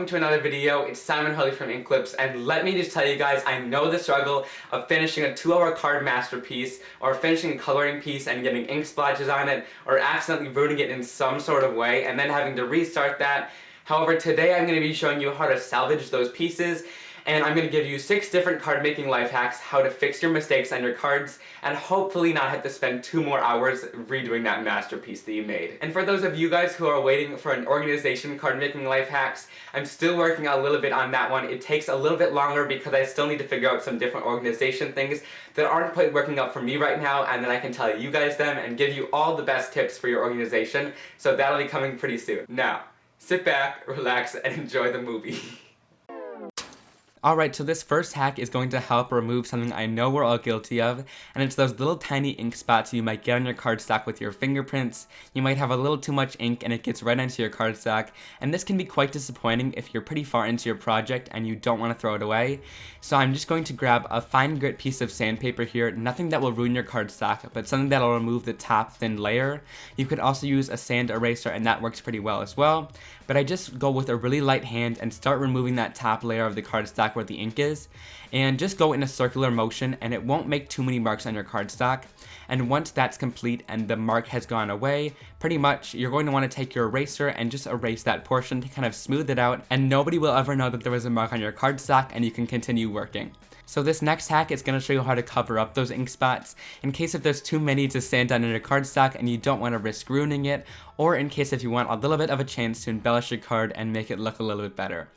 welcome to another video. It's Simon Hurley from Inklips, and let me just tell you guys, I know the struggle of finishing a 2-hour card masterpiece, or finishing a coloring piece and getting ink splotches on it, or accidentally ruining it in some sort of way, and then having to restart that. However, today I'm going to be showing you how to salvage those pieces, and I'm going to give you 6 different card making life hacks, how to fix your mistakes on your cards, and hopefully not have to spend 2 more hours redoing that masterpiece that you made. And for those of you guys who are waiting for an organization card making life hacks, I'm still working a little bit on that one. It takes a little bit longer because I still need to figure out some different organization things that aren't quite working out for me right now, and then I can tell you guys them and give you all the best tips for your organization, so that'll be coming pretty soon. Now, sit back, relax, and enjoy the movie. Alright, so this first hack is going to help remove something I know we're all guilty of, and it's those little tiny ink spots you might get on your cardstock with your fingerprints. You might have a little too much ink and it gets right into your cardstock, and this can be quite disappointing if you're pretty far into your project and you don't want to throw it away. So I'm just going to grab a fine grit piece of sandpaper here, nothing that will ruin your cardstock, but something that will remove the top thin layer. You could also use a sand eraser, and that works pretty well as well. But I just go with a really light hand and start removing that top layer of the cardstock where the ink is, and just go in a circular motion, and it won't make too many marks on your cardstock. And once that's complete and the mark has gone away, pretty much you're going to want to take your eraser and just erase that portion to kind of smooth it out, and nobody will ever know that there was a mark on your cardstock, and you can continue working. So this next hack is going to show you how to cover up those ink spots in case if there's too many to sand down in your cardstock and you don't want to risk ruining it, or in case if you want a little bit of a chance to embellish your card and make it look a little bit better.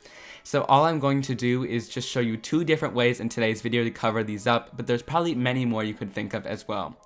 So all I'm going to do is just show you 2 different ways in today's video to cover these up, but there's probably many more you could think of as well.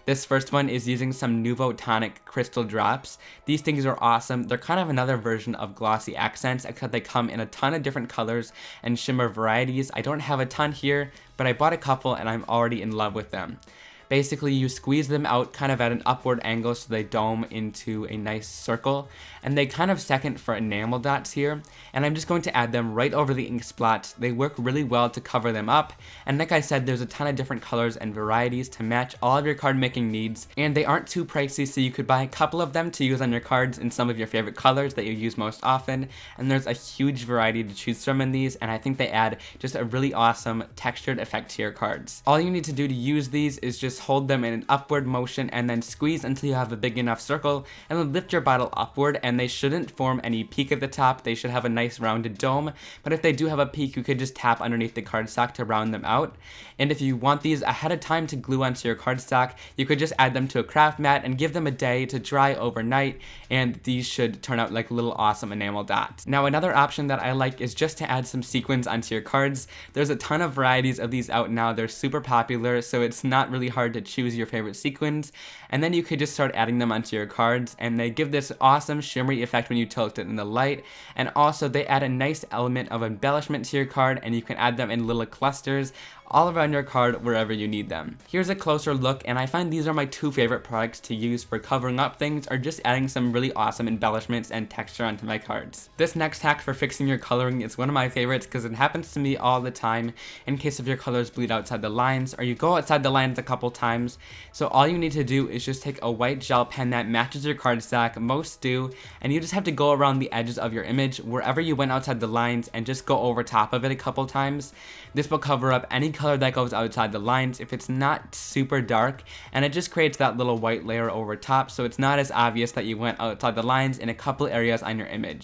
This first one is using some Nouveau Tonic crystal drops. These things are awesome. They're kind of another version of glossy accents, except they come in a ton of different colors and shimmer varieties. I don't have a ton here, but I bought a couple and I'm already in love with them. Basically, you squeeze them out kind of at an upward angle so they dome into a nice circle, and they kind of second for enamel dots here, and I'm just going to add them right over the ink spots. They work really well to cover them up, and like I said, there's a ton of different colors and varieties to match all of your card making needs, and they aren't too pricey, so you could buy a couple of them to use on your cards in some of your favorite colors that you use most often, and there's a huge variety to choose from in these, and I think they add just a really awesome textured effect to your cards. All you need to do to use these is just hold them in an upward motion and then squeeze until you have a big enough circle, and then lift your bottle upward, and they shouldn't form any peak at the top. They should have a nice rounded dome, but if they do have a peak, you could just tap underneath the cardstock to round them out. And if you want these ahead of time to glue onto your cardstock, you could just add them to a craft mat and give them a day to dry overnight, and these should turn out like little awesome enamel dots. Now another option that I like is just to add some sequins onto your cards. There's a ton of varieties of these out now. They're super popular, so it's not really hard to choose your favorite sequins, and then you could just start adding them onto your cards, and they give this awesome shimmery effect when you tilt it in the light, and also they add a nice element of embellishment to your card, and you can add them in little clusters all around your card wherever you need them. Here's a closer look, and I find these are my 2 favorite products to use for covering up things or just adding some really awesome embellishments and texture onto my cards. This next hack for fixing your coloring is one of my favorites because it happens to me all the time in case if your colors bleed outside the lines or you go outside the lines a couple times. So all you need to do is just take a white gel pen that matches your cardstock, most do, and you just have to go around the edges of your image wherever you went outside the lines and just go over top of it a couple times. This will cover up any color that goes outside the lines if it's not super dark, and it just creates that little white layer over top so it's not as obvious that you went outside the lines in a couple areas on your image.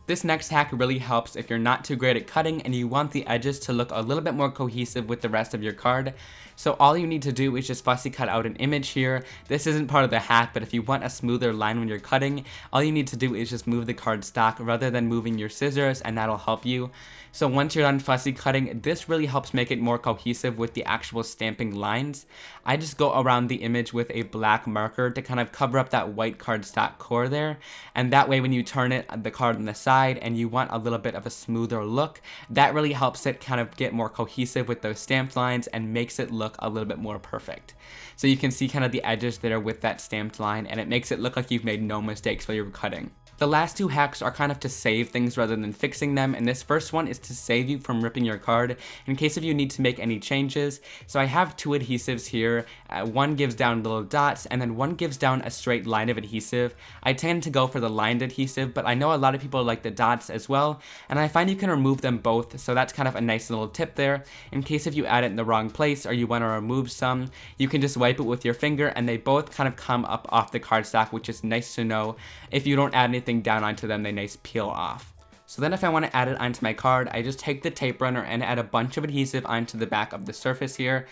This next hack really helps if you're not too great at cutting and you want the edges to look a little bit more cohesive with the rest of your card. So all you need to do is just fussy cut out an image here. This isn't part of the hack, but if you want a smoother line when you're cutting, all you need to do is just move the cardstock rather than moving your scissors, and that'll help you. So once you're done fussy cutting, this really helps make it more cohesive with the actual stamping lines. I just go around the image with a black marker to kind of cover up that white cardstock core there, and that way when you turn it, the card on the side, and you want a little bit of a smoother look, that really helps it kind of get more cohesive with those stamped lines and makes it look a little bit more perfect. So you can see kind of the edges there with that stamped line, and it makes it look like you've made no mistakes while you're cutting. The last two hacks are kind of to save things rather than fixing them, and this first one is to save you from ripping your card in case if you need to make any changes. So I have two adhesives here. One gives down little dots, and then one gives down a straight line of adhesive. I tend to go for the lined adhesive, but I know a lot of people like the dots as well, and I find you can remove them both, so that's kind of a nice little tip there. In case if you add it in the wrong place or you want to remove some, you can just wipe it with your finger, and they both kind of come up off the cardstock, which is nice to know. If you don't add anything down onto them, they nice peel off. So then if I want to add it onto my card, I just take the tape runner and add a bunch of adhesive onto the back of the surface here.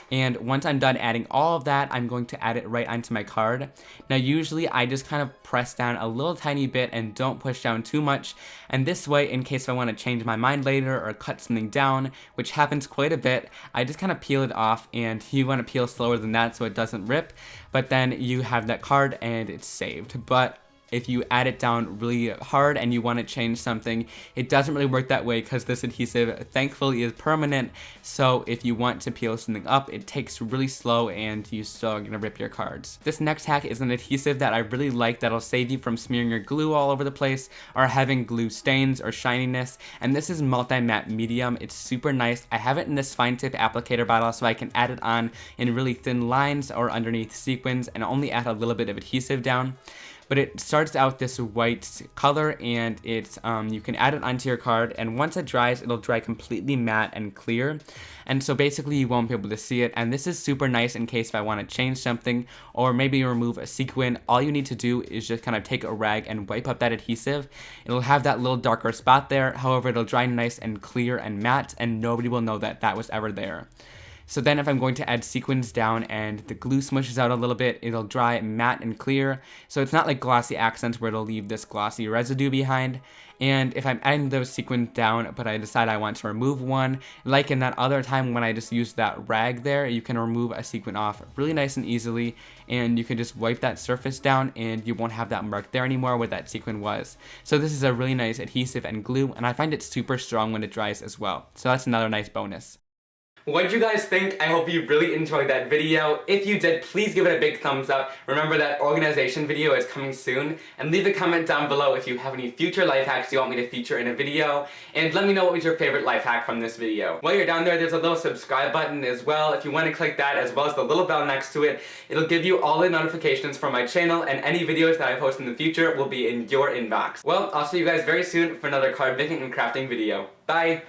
And once I'm done adding all of that, I'm going to add it right onto my card. Now usually I just kind of press down a little tiny bit and don't push down too much. And this way, in case I want to change my mind later or cut something down, which happens quite a bit, I just kind of peel it off, and you want to peel slower than that so it doesn't rip. But then you have that card and it's saved. But if you add it down really hard and you want to change something, it doesn't really work that way because this adhesive thankfully is permanent. So if you want to peel something up, it takes really slow and you still are going to rip your cards. This next hack is an adhesive that I really like that'll save you from smearing your glue all over the place or having glue stains or shininess. And this is multi-matte medium. It's super nice. I have it in this fine tip applicator bottle so I can add it on in really thin lines or underneath sequins and only add a little bit of adhesive down. But it starts out this white color, and it's you can add it onto your card, and once it dries, it'll dry completely matte and clear. And so basically you won't be able to see it, and this is super nice in case if I want to change something or maybe remove a sequin. All you need to do is just kind of take a rag and wipe up that adhesive. It'll have that little darker spot there, however it'll dry nice and clear and matte, and nobody will know that that was ever there. So then if I'm going to add sequins down and the glue smushes out a little bit, it'll dry matte and clear. So it's not like glossy accents where it'll leave this glossy residue behind. And if I'm adding those sequins down, but I decide I want to remove one, like in that other time when I just used that rag there, you can remove a sequin off really nice and easily. And you can just wipe that surface down and you won't have that mark there anymore where that sequin was. So this is a really nice adhesive and glue, and I find it super strong when it dries as well. So that's another nice bonus. What did you guys think? I hope you really enjoyed that video. If you did, please give it a big thumbs up. Remember that organization video is coming soon. And leave a comment down below if you have any future life hacks you want me to feature in a video. And let me know what was your favorite life hack from this video. While you're down there, there's a little subscribe button as well. If you want to click that, as well as the little bell next to it, it'll give you all the notifications from my channel, and any videos that I post in the future will be in your inbox. Well, I'll see you guys very soon for another card making and crafting video. Bye!